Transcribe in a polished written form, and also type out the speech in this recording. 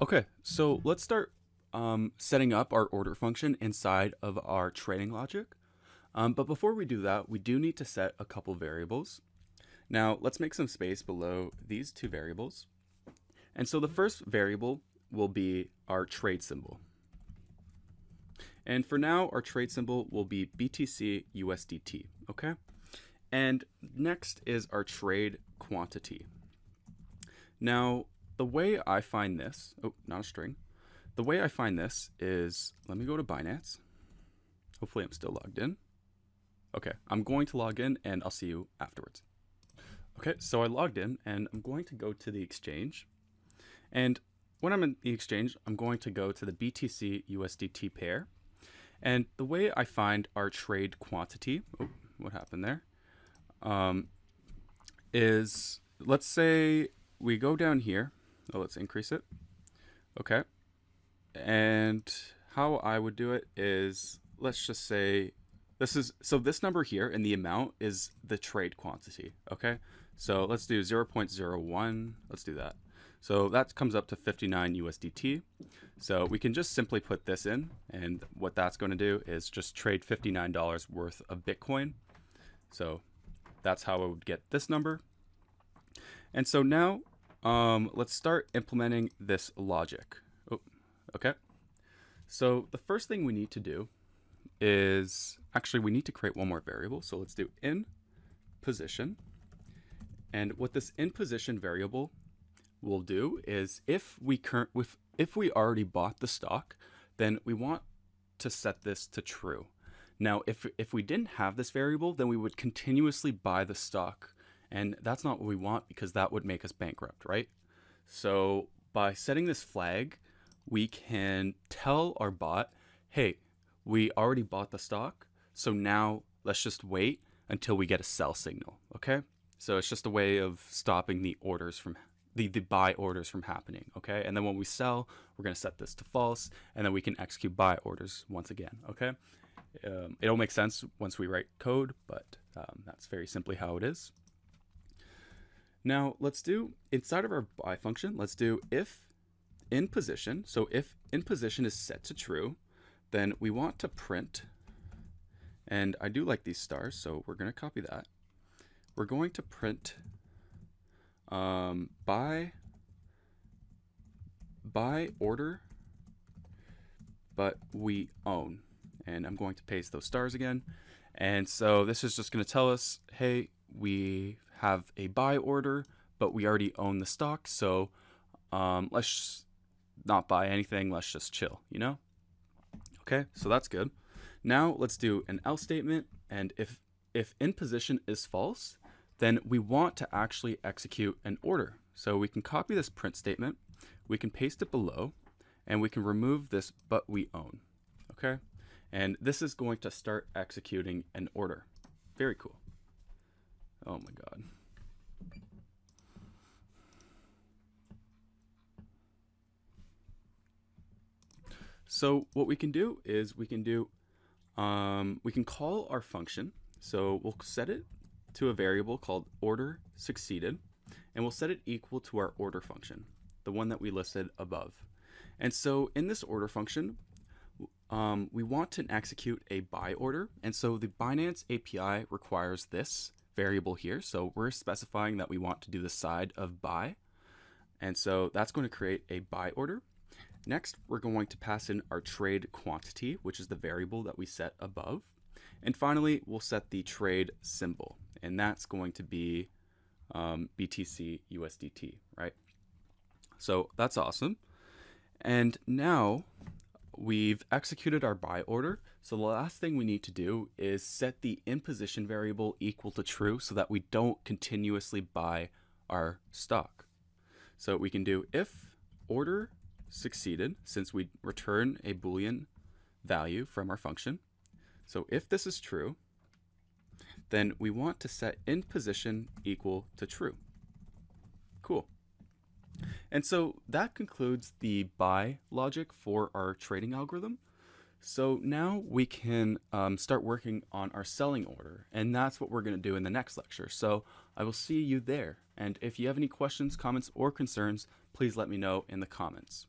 Okay, so let's start setting up our order function inside of our trading logic. But before we do that, we do need to set a couple variables. Now let's make some space below these two variables. And so the first variable will be our trade symbol. And for now, our trade symbol will be BTC USDT, okay? And next is our trade quantity. Now, the way I find this, oh, not a string. The way I find this is, let me go to Binance. Hopefully I'm still logged in. Okay, I'm going to log in and I'll see you afterwards. Okay, so I logged in and I'm going to go to the exchange. And when I'm in the exchange, I'm going to go to the BTC USDT pair. And the way I find our trade quantity, oh, what happened there? Is, let's say we go down here. Oh, let's increase it. Okay. And how I would do it is, let's just say this number here in the amount is the trade quantity. Okay. So let's do 0.01. Let's do that. So that comes up to 59 USDT. So we can just simply put this in, and what that's going to do is just trade $59 worth of Bitcoin. So that's how I would get this number. And so now let's start implementing this logic. Oh, okay. So the first thing we need to do is, actually we need to create one more variable. So let's do in position. And what this in position variable will do is if we already bought the stock, then we want to set this to true. Now, if we didn't have this variable, then we would continuously buy the stock. And that's not what we want, because that would make us bankrupt, right? So by setting this flag, we can tell our bot, hey, we already bought the stock, so now let's just wait until we get a sell signal, okay? So it's just a way of stopping the orders from the buy orders from happening, okay? And then when we sell, we're gonna set this to false, and then we can execute buy orders once again, okay? It'll make sense once we write code, but that's very simply how it is. Now let's do, inside of our buy function, let's do if in position. So if in position is set to true, then we want to print, and I do like these stars, so we're gonna copy that. We're going to print buy order, but we own. And I'm going to paste those stars again. And so this is just going to tell us, hey, we have a buy order, but we already own the stock. So let's not buy anything. Let's just chill, you know? Okay, so that's good. Now let's do an else statement. And if in position is false, then we want to actually execute an order. So we can copy this print statement, we can paste it below, and we can remove this but we own, okay? And this is going to start executing an order. Very cool. Oh my God. So what we can do is we can call our function. So we'll set it to a variable called order succeeded, and we'll set it equal to our order function, the one that we listed above. And so in this order function, we want to execute a buy order. And so the Binance API requires this variable here. So we're specifying that we want to do the side of buy. And so that's going to create a buy order. Next, we're going to pass in our trade quantity, which is the variable that we set above. And finally, we'll set the trade symbol, and that's going to be BTC USDT, right? So that's awesome. And now we've executed our buy order. So the last thing we need to do is set the in position variable equal to true so that we don't continuously buy our stock. So we can do if order succeeded, since we return a Boolean value from our function. So if this is true, then we want to set in position equal to true. Cool. And so that concludes the buy logic for our trading algorithm. So now we can start working on our selling order, and that's what we're going to do in the next lecture. So I will see you there. And if you have any questions, comments, or concerns, please let me know in the comments.